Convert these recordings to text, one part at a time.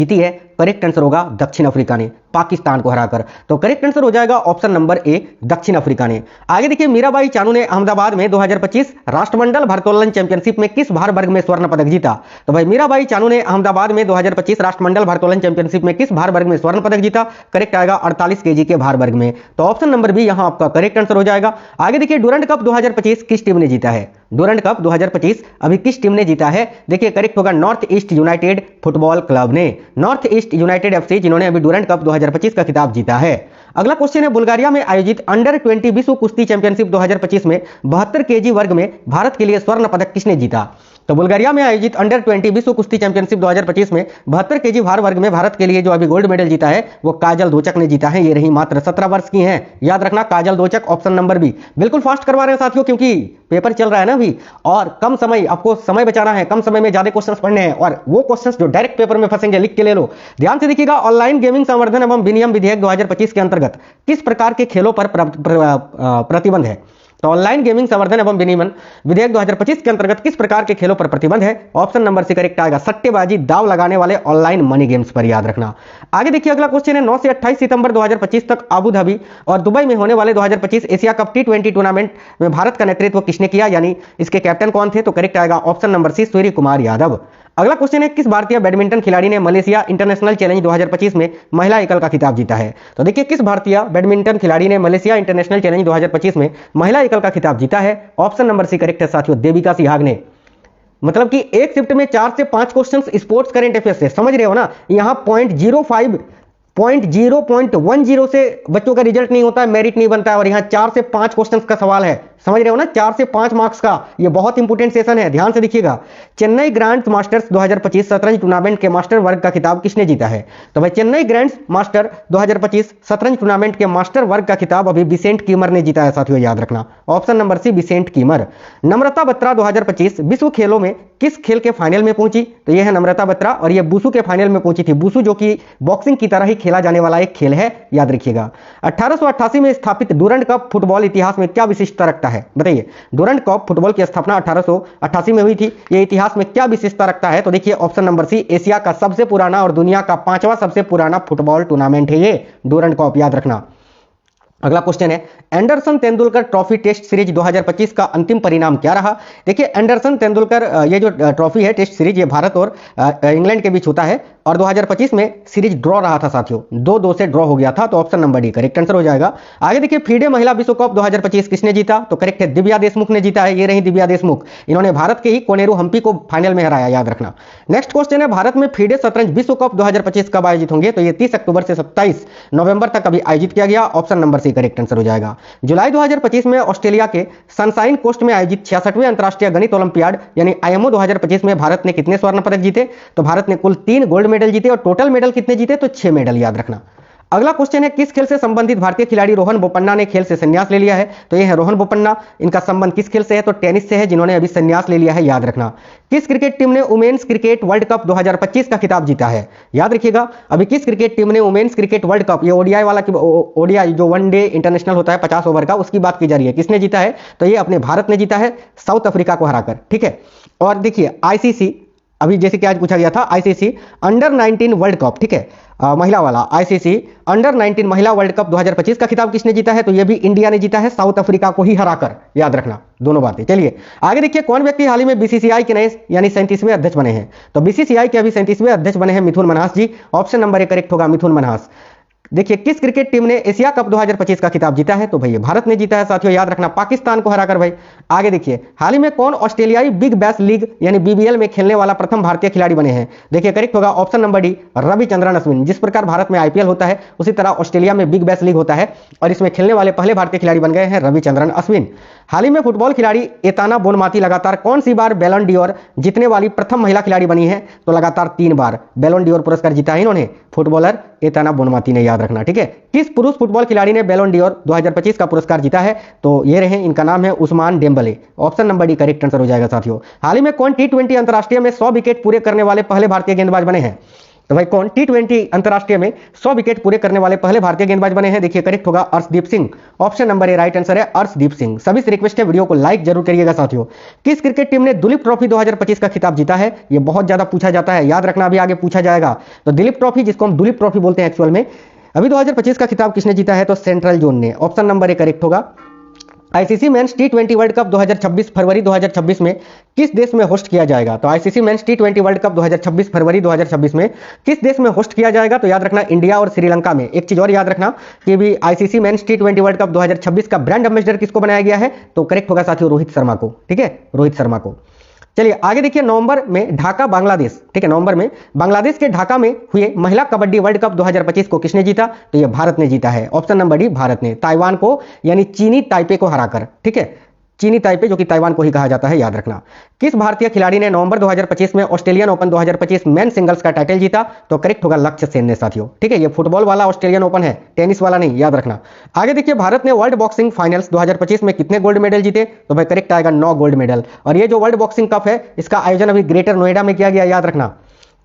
जीती है? Correct answer होगा दक्षिण अफ्रीका ने पाकिस्तान को हराकर। तो करेक्ट आंसर हो जाएगा ऑप्शन नंबर ए दक्षिण अफ्रीका ने। आगे देखिए, मीराबाई चानू ने अहमदाबाद में 2025 राष्ट्रमंडल भारोत्तोलन चैंपियनशिप में किस भार वर्ग में स्वर्ण पदक जीता? तो भाई मीराबाई चानू ने अहमदाबाद में 2025 राष्ट्रमंडल भारोत्तोलन चैंपियनशिप में किस भार वर्ग में स्वर्ण पदक जीता? करेक्ट आएगा 48 केजी के भार वर्ग में। तो ऑप्शन नंबर बी यहां आपका करेक्ट आंसर हो जाएगा। आगे देखिए, डुरंड कप 2025 किस टीम ने जीता है? डुरंड कप 2025 अभी किस टीम ने जीता है? देखिए करेक्ट होगा north east United football club ने, नॉर्थ ईस्ट यूनाइटेड एफसी, जिन्होंने अभी डुरंड कप 2025 का खिताब जीता है। अगला क्वेश्चन है, बुल्गारिया में आयोजित अंडर 20 विश्व कुश्ती चैंपियनशिप 2025 में 72 केजी वर्ग में भारत के लिए स्वर्ण पदक किसने जीता? तो बुल्गारिया में आयोजित अंडर 20 विश्व कुश्ती चैंपियनशिप 2025 में 72 केजी भार वर्ग में भारत के लिए जो अभी गोल्ड मेडल जीता है वो काजल दोचक ने जीता है। ये रही मात्र 17 वर्ष की हैं, याद रखना काजल दोचक, ऑप्शन नंबर बी। बिल्कुल फास्ट करवा रहे हैं साथियों, क्योंकि पेपर चल रहा है ना अभी, और कम समय, आपको समय बचाना है, कम समय में ज्यादा क्वेश्चंस पढ़ने हैं, और वो क्वेश्चंस जो डायरेक्ट पेपर में फंसेंगे लिख के ले लो। ध्यान से देखिएगा, ऑनलाइन गेमिंग संवर्धन एवं विनियम विधेयक 2025 के अंतर्गत किस प्रकार के खेलों पर प्रतिबंध है? तो ऑनलाइन गेमिंग संवर्धन एवं विनियमन विधेयक 2025 के अंतर्गत किस प्रकार के खेलों पर प्रतिबंध है? ऑप्शन नंबर सी करेक्ट आएगा सट्टेबाजी, दाव लगाने वाले ऑनलाइन मनी गेम्स पर, याद रखना। आगे देखिए, अगला क्वेश्चन है, 9 से 28 सितंबर 2025 तक अबू धाबी और दुबई में होने वाले 2025 एशिया कप T20 टूर्नामेंट में भारत का नेतृत्व किसने किया, यानी इसके कैप्टन कौन थे? तो करेक्ट आएगा ऑप्शन नंबर सी सूर्य कुमार यादव। अगला क्वेश्चन है, किस भारतीय बैडमिंटन खिलाड़ी ने मलेशिया इंटरनेशनल चैलेंज 2025 में महिला एकल का खिताब जीता है? तो देखिए, किस भारतीय बैडमिंटन खिलाड़ी ने मलेशिया इंटरनेशनल चैलेंज 2025 में महिला एकल का खिताब जीता है? ऑप्शन नंबर सी करेक्ट है साथियों, देविका सिहाग ने। मतलब कि एक शिफ्ट में 4 से 5 क्वेश्चंस स्पोर्ट्स करंट अफेयर्स से, समझ रहे हो ना? यहां 0.10 से बच्चों का रिजल्ट नहीं होता है, मेरिट नहीं बनता है, और यहां 4 से 5 क्वेश्चंस का सवाल है, समझ रहे हो ना? 4 से 5 मार्क्स का ये बहुत इंपॉर्टेंट सेशन है, ध्यान से देखिएगा। चेन्नई ग्रैंड मास्टर्स 2025 शतरंज टूर्नामेंट के मास्टर वर्ग का खिताब किसने जीता है? तो भाई चेन्नई ग्रैंड मास्टर 2025 शतरंज टूर्नामेंट के मास्टर वर्ग का खिताब अभी बिसेंट कीमर ने जीता है साथियों, याद रखना। ऑप्शन नंबर सी बिसेंट कीमर। नम्रता बत्रा 2025 विश्व खेलों में किस खेल के फाइनल में पहुंची? तो यह है नम्रता बत्रा, और यह बूसू के फाइनल में पहुंची थी। बूसू जो कि बॉक्सिंग की तरह ही खेला जाने वाला एक खेल है, याद रखिएगा। 1888 में स्थापित डुरंड कप फुटबॉल इतिहास में क्या विशिष्टता रखता है? बताइए, डुरंड कप फुटबॉल की स्थापना 1888 में हुई थी, ये इतिहास में क्या विशेषता रखता है? तो देखिए ऑप्शन नंबर सी, एशिया का सबसे पुराना और दुनिया का 5वां सबसे पुराना फुटबॉल टूर्नामेंट है ये डुरंड कप, याद रखना। अगला क्वेश्चन है, Anderson Tendulkar trophy test series 2025 का अंतिम परिणाम क्या रहा? देखिए एंडरसन तेंदुलकर ये जो ट्रॉफी है टेस्ट सीरीज, ये भारत और इंग्लैंड के बीच होता है, और 2025 में सीरीज ड्रॉ रहा था साथियों, 2-2 से ड्रॉ हो गया था। तो option number D correct answer हो जाएगा। आगे देखिए, फीडे महिला विश्व कप 2025 किसने जीता? तो करेक्ट है दिव्या देशमुख ने जीता है, ये रही दिव्या देशमुख, इन्होंने भारत के ही कोनेरू हम्पी को फाइनल में हराया, याद रखना। नेक्स्ट क्वेश्चन है, भारत में फीडे शतरंज विश्व कप 2025 कब आयोजित होंगे? तो ये 30 अक्टूबर से 27 नवंबर तक अभी आयोजित किया गया, option number C correct answer हो जाएगा। जुलाई 2025 में ऑस्ट्रेलिया के सनशाइन कोस्ट में आयोजित 66वें अंतरराष्ट्रीय गणित ओलंपियाड यानी आईएमओ 2025 में भारत ने कितने स्वर्ण पदक जीते? तो भारत ने कुल 3 गोल्ड मेडल जीते, और टोटल मेडल कितने जीते? तो 6 मेडल, याद रखना। अगला क्वेश्चन है, किस खेल से संबंधित भारतीय खिलाड़ी रोहन बोपन्ना ने खेल से संन्यास ले लिया है? तो ये है रोहन बोपन्ना, इनका संबंध किस खेल से है? तो टेनिस से है, जिन्होंने अभी संन्यास ले लिया है, याद रखना। किस क्रिकेट टीम ने वुमेन्स क्रिकेट वर्ल्ड कप 2025 का खिताब जीता है? याद रखिएगा, अभी किस क्रिकेट टीम ने वुमेन्स क्रिकेट वर्ल्ड कप, ये ओडीआई वाला, ओडीआई जो वनडे इंटरनेशनल होता है 50 ओवर का, उसकी बात की जा रही है, किसने जीता है? तो ये अपने भारत ने जीता है, साउथ अफ्रीका को हराकर, ठीक है। और देखिए आईसीसी, अभी जैसे कि आज पूछा गया था, आईसीसी अंडर 19 वर्ल्ड कप, ठीक है, महिला वाला आईसीसी अंडर 19 महिला वर्ल्ड कप 2025 का खिताब किसने जीता है? तो ये भी इंडिया ने जीता है, साउथ अफ्रीका को ही हराकर, याद रखना दोनों बातें। चलिए आगे देखिए, कौन व्यक्ति हाल ही में बीसीसीआई के नए यानी 37वें अध्यक्ष बने हैं? तो बीसीसीआई के अभी 37वें अध्यक्ष बने हैं मिथुन मन्हास जी, ऑप्शन नंबर ए करेक्ट होगा मिथुन मन्हास। देखिए, किस क्रिकेट टीम ने एशिया कप 2025 का खिताब जीता है? तो भाई भारत ने जीता है साथियों, याद रखना, पाकिस्तान को हराकर। भाई आगे देखिए, हाल ही में कौन ऑस्ट्रेलियाई बिग बैश लीग यानी बीबीएल में खेलने वाला प्रथम भारतीय खिलाड़ी बने हैं? देखिए करेक्ट होगा option number D Ravichandran Ashwin. जिस प्रकार भारत में आईपीएल होता है, उसी तरह ऑस्ट्रेलिया में बिग बैश लीग होता है, और इसमें खेलने वाले पहले भारतीय खिलाड़ी बन गए हैं रविचंद्रन अश्विन। हाल ही में फुटबॉल खिलाड़ी एताना बोनमाती लगातार कौन सी बार बैलन डियोर जीतने वाली प्रथम महिला खिलाड़ी बनी है? तो लगातार 3 बार बैलन डियोर पुरस्कार जीता है इन्होंने, फुटबॉलर एताना बोनमाती ने, याद रखना, ठीक है। किस पुरुष फुटबॉल खिलाड़ी ने बैलन डियोर 2025 का पुरस्कार जीता है? तो ये रहे, इनका नाम है Usman Dembele, option number D correct answer हो जाएगा साथियों। हाल ही में कौन T20 अंतरराष्ट्रीय में 100 विकेट पूरे करने वाले पहले भारतीय गेंदबाज बने हैं? तो भाई कौन T20 अंतरराष्ट्रीय में 100 विकेट पूरे करने वाले पहले भारतीय गेंदबाज बने हैं? देखिए करेक्ट होगा Arshdeep Singh. Option number A right answer है अर्शदीप सिंह। सभी से रिक्वेस्ट है वीडियो को लाइक जरूर करिएगा साथियों। किस क्रिकेट टीम ने दुलीप ट्रॉफी 2025 का खिताब जीता है? ये बहुत ज्यादा पूछा जाता है, याद रखना, अभी आगे पूछा जाएगा। तो दिलीप ट्रॉफी, जिसको हम दुलीप ट्रॉफी बोलते हैं एक्चुअल में, अभी 2025 का खिताब किसने जीता है? तो सेंट्रल जोन ने। ऑप्शन नंबर ए करेक्ट होगा। ICC men's T20 world cup 2026 फरवरी 2026 में किस देश में होस्ट किया जाएगा? तो ICC men's T20 world cup 2026 फरवरी 2026 में किस देश में होस्ट किया जाएगा? तो याद रखना इंडिया और श्रीलंका में। एक चीज और याद रखना कि भी ICC men's T20 world cup 2026 का ब्रांड एम्बेसडर किसको बनाया गया है? तो करेक्ट होगा साथियों रोहित शर्मा को। ठीक है, रोहित शर्मा को। चलिए आगे देखिए, नवंबर में ढाका बांग्लादेश, ठीक है, नवंबर में बांग्लादेश के ढाका में हुए महिला कबड्डी वर्ल्ड कप 2025 को किसने जीता? तो ये भारत ने जीता है। ऑप्शन नंबर डी भारत ने, ताइवान को यानी चीनी ताइपे को हराकर। ठीक है, चीनी ताइपे जो कि ताइवान को ही कहा जाता है, याद रखना। किस भारतीय खिलाड़ी ने नवंबर 2025 में ऑस्ट्रेलियन ओपन 2025 मेन सिंगल्स का टाइटल जीता? तो करेक्ट होगा लक्ष्य सेन ने साथियों। ठीक है, ये फुटबॉल वाला ऑस्ट्रेलियन ओपन है, टेनिस वाला नहीं, याद रखना। आगे देखिए, भारत ने वर्ल्ड बॉक्सिंग फाइनल्स 2025 में कितने गोल्ड मेडल जीते? तो भाई करेक्ट आएगा 9 गोल्ड मेडल। और ये जो वर्ल्ड बॉक्सिंग कप है, इसका आयोजन अभी ग्रेटर नोएडा में किया गया, याद रखना।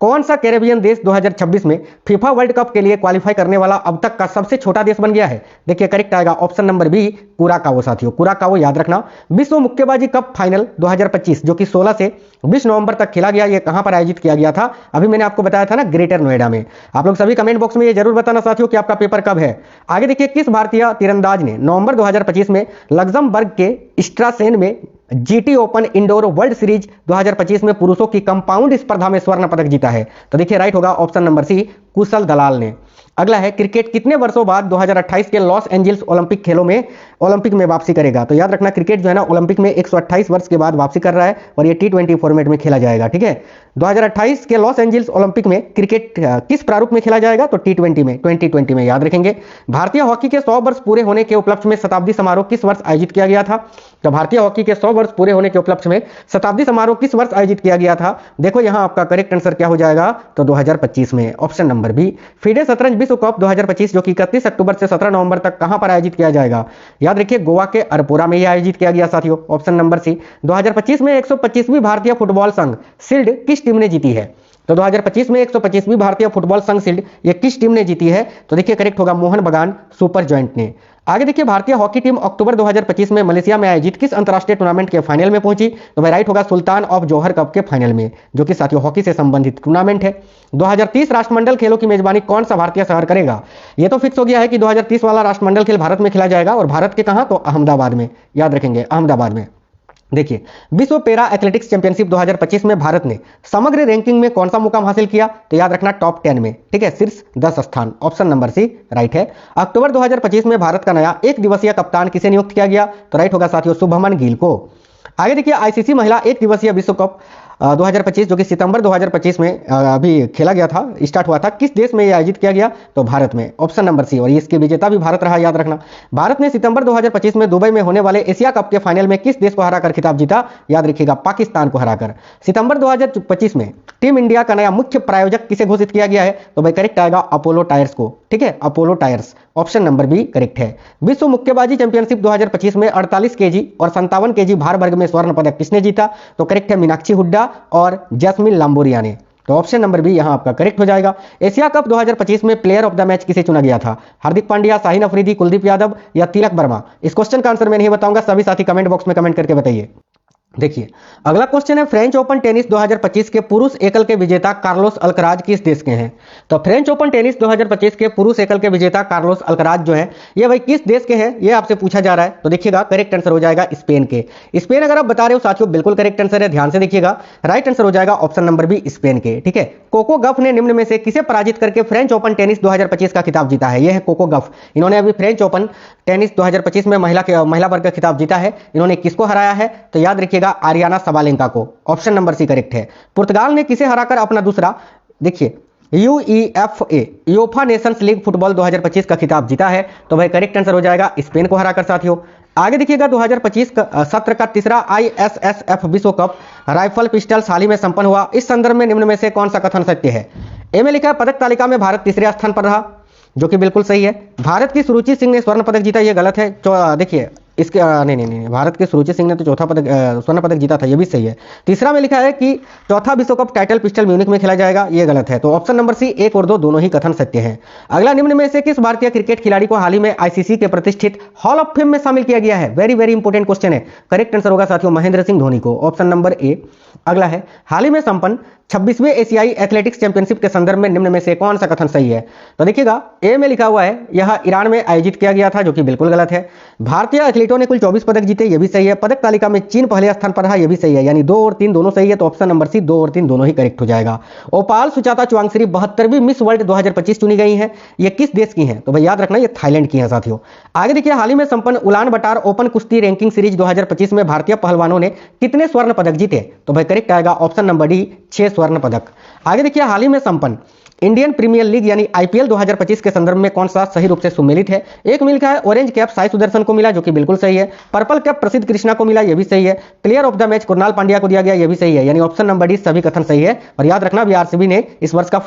कौन सा कैरेबियन देश 2026 में फीफा वर्ल्ड कप के लिए क्वालिफाई करने वाला अब तक का सबसे छोटा देश बन गया है? देखिए करेक्ट आएगा ऑप्शन नंबर बी कुराकाओ साथियों, कुराकाओ, याद रखना। विश्व मुक्केबाजी कप फाइनल 2025 जो कि 16 से 20 नवंबर तक खेला गया, ये कहां पर आयोजित किया गया था? अभी मैंने आपको बताया था ना, ग्रेटर नोएडा में। आप लोग सभी कमेंट बॉक्स में ये जरूर बताना साथियों कि आपका पेपर कब है। आगे देखिए, किस भारतीय तीरंदाज ने नवंबर 2025 में लग्जमबर्ग के स्ट्रासेन में GT open indoor world series 2025 में पुरुषों की कंपाउंड स्पर्धा में स्वर्ण पदक जीता है? तो देखिए राइट होगा ऑप्शन नंबर सी कुशल दलाल ने। अगला है, क्रिकेट कितने वर्षों बाद 2028 के लॉस एंजल्स ओलंपिक में वापसी करेगा? तो याद रखना, क्रिकेट जो है ना ओलंपिक में 128 वर्ष के बाद वापसी कर रहा है और ये T20 फॉर्मेट में खेला जाएगा। ठीक है, 2028 के लॉस एंजल्स ओलंपिक में क्रिकेट किस प्रारूप में खेला जाएगा? तो T20 में, 2020 में, याद रखेंगे। भारतीय हॉकी के 100 वर्ष पूरे होने के उपलक्ष्य में शताब्दी समारोह किस वर्ष आयोजित किया गया था? तो भारतीय हॉकी के 100 वर्ष पूरे होने के उपलक्ष्य में शताब्दी समारोह किस वर्ष आयोजित किया गया था? देखो यहां आपका करेक्ट आंसर क्या हो जाएगा? तो 2025 में, ऑप्शन नंबर बी। फीडे शतरंज विश्व कप 2025 जो कि 31 अक्टूबर से 17 नवंबर तक कहां पर आयोजित किया जाएगा? याद रखिए गोवा के अरपोरा में यह आयोजित किया गया साथियों। ऑप्शन नंबर सी। 2025 में 125वीं भारतीय फुटबॉल संघ शील्ड किस टीम ने जीती है? तो 2025 में 125वीं भारतीय फुटबॉल संघ शील्ड ये किस टीम ने जीती है? तो देखिए करेक्ट होगा मोहन बगान सुपर जॉइंट ने। आगे देखिए, भारतीय हॉकी टीम अक्टूबर 2025 में मलेशिया में आयोजित किस अंतरराष्ट्रीय टूर्नामेंट के फाइनल में पहुंची? तो भाई राइट होगा सुल्तान ऑफ जोहर कप के फाइनल में, जो कि साथियों हॉकी से संबंधित टूर्नामेंट है। 2030 राष्ट्रमंडल खेलों की मेजबानी कौन सा भारतीय शहर करेगा? ये तो फिक्स हो गया है कि 2030 वाला राष्ट्रमंडल खेल भारत में खेला जाएगा, और भारत के कहां? तो अहमदाबाद में, याद रखेंगे अहमदाबाद में। देखिए, विश्व पैरा एथलेटिक्स चैंपियनशिप 2025 में भारत ने समग्र रैंकिंग में कौन सा मुकाम हासिल किया? तो याद रखना टॉप 10 में। ठीक है, शीर्ष 10 स्थान। ऑप्शन नंबर सी राइट है। अक्टूबर 2025 में भारत का नया 1 दिवसीय कप्तान किसे नियुक्त किया गया? तो राइट होगा साथियों शुभमन गिल को। आगे देखिए, आईसीसी महिला 1 दिवसीय विश्व कप 2025 जो कि सितंबर 2025 में अभी खेला गया था, स्टार्ट हुआ था, किस देश में यह आयोजित किया गया? तो भारत में, ऑप्शन नंबर सी। और इसके विजेता भी भारत रहा, याद रखना। भारत ने सितंबर 2025 में दुबई में होने वाले एशिया कप के फाइनल में किस देश को हराकर खिताब जीता? याद रखिएगा पाकिस्तान को हराकर। सितंबर 2025 में टीम इंडिया का नया मुख्य प्रायोजक किसे घोषित किया गया है? तो भाई करेक्ट आएगा अपोलो टायर्स को। ठीक है, Apollo tyres, option number B correct है। विश्व मुक्केबाजी चैंपियनशिप 2025 में 48 केजी और 57 केजी भार वर्ग में स्वर्ण पदक किसने जीता? तो करेक्ट है मीनाक्षी हुड्डा और जैस्मिन लांबोरिया ने। तो ऑप्शन नंबर बी यहां आपका करेक्ट हो जाएगा। एशिया कप 2025 में प्लेयर ऑफ द मैच किसे चुना गया था? हार्दिक पांड्या, शाहीन अफरीदी, कुलदीप यादव या तिलक वर्मा? इस क्वेश्चन का आंसर मैं नहीं बताऊंगा, सभी साथी कमेंट बॉक्स में कमेंट करके बताइए। देखिए अगला क्वेश्चन है, फ्रेंच ओपन टेनिस 2025 के पुरुष एकल के विजेता कार्लोस अल्कराज किस देश के हैं? तो फ्रेंच ओपन टेनिस 2025 के पुरुष एकल के विजेता कार्लोस अल्कराज जो है ये भाई किस देश के हैं, ये आपसे पूछा जा रहा है। तो देखिएगा करेक्ट आंसर हो जाएगा स्पेन के। स्पेन अगर आप बता रहे हो साथियों, बिल्कुल करेक्ट आंसर है, ध्यान से देखिएगा। राइट आंसर हो जाएगा ऑप्शन नंबर बी स्पेन के। ठीक है, कोको गफ ने निम्न में से किसे पराजित करके फ्रेंच ओपन टेनिस 2025 का खिताब जीता है? यह है कोको गफ। इन्होंने अभी फ्रेंच ओपन टेनिस 2025 में महिला वर्ग का खिताब जीता है। इन्होंने किसको हराया है? तो याद रखिएगा आरियाना सबालेंका को। ऑप्शन नंबर सी करेक्ट है। पुर्तगाल ने किसे हराकर अपना दूसरा, देखिए UEFA UEFA Nations league football 2025 का खिताब जीता है? तो भाई करेक्ट आंसर हो जाएगा स्पेन को हराकर साथियों। आगे देखिएगा 2025 सत्र का तीसरा आईएसएसएफ विश्व कप राइफल पिस्टल्स हाल ही में संपन्न हुआ। इस संदर्भ में निम्न में से कौन सा कथन सत्य है? ए में लिखा है पदक तालिका में भारत तीसरे स्थान पर रहा, जो कि बिल्कुल सही है। भारत की सुरुचि सिंह ने स्वर्ण पदक जीता, यह गलत है। देखिए इसके नहीं, भारत के सुरुचि सिंह ने तो चौथा पदक स्वर्ण पदक जीता था, ये भी सही है। तीसरा में लिखा है कि चौथा विश्व कप टाइटल पिस्टल म्यूनिख में खेला जाएगा, ये गलत है। तो ऑप्शन नंबर सी 1 और 2 दोनों ही कथन सत्य है। अगला, निम्न में से किस भारतीय क्रिकेट खिलाड़ी को हाल ही में आईसीसी के प्रतिष्ठित हॉल ऑफ फेम में शामिल किया गया है? वेरी वेरी इंपॉर्टेंट क्वेश्चन है। करेक्ट आंसर होगा साथियों महेंद्र सिंह धोनी को, ऑप्शन नंबर ए। अगला है, हाल ही में संपन्न 26वें एशियाई एथलेटिक्स चैंपियनशिप के संदर्भ में निम्न में से कौन सा कथन सही है? तो देखिएगा, ए में लिखा हुआ है यह ईरान में आयोजित किया गया था, जो कि बिल्कुल गलत है। भारतीय एथलीटों ने कुल 24 पदक जीते, ये भी सही है। पदक तालिका में चीन पहले स्थान पर रहा, ये भी सही है। यानी 2 और 3 दोनों सही है। तो ऑप्शन नंबर सी 2 और 3 दोनों ही करेक्ट हो जाएगा। ओपाल सुचाता चुवांगश्री 72वीं मिस वर्ल्ड 2025 चुनी गई है। ये किस देश की हैं? तो भाई याद रखना, ये थाईलैंड की हैं साथियों। आगे देखिए, हाल ही में संपन्न उलान बटार ओपन कुश्ती रैंकिंग सीरीज 2025 में भारतीय पहलवानों ने कितने स्वर्ण पदक जीते? तो भाई करेक्ट आएगा ऑप्शन नंबर डी 6 स्वर्ण पदक। आगे देखिए, हाल ही में संपन्न इंडियन प्रीमियर लीग यानी आईपीएल 2025 के संदर्भ में कौन सा सही रूप से सुमेलित है? एक में लिखा है ऑरेंज कैप साई सुदर्शन को मिला, जो कि बिल्कुल सही है। पर्पल कैप प्रसिद्ध कृष्णा को मिला, यह भी सही है। Player of the match Kunal Pandya को दिया गया, यह भी सही है। यानी ऑप्शन नंबर डी सभी कथन सही है। और याद रखना, भी आरसीबी ने इस वर्ष का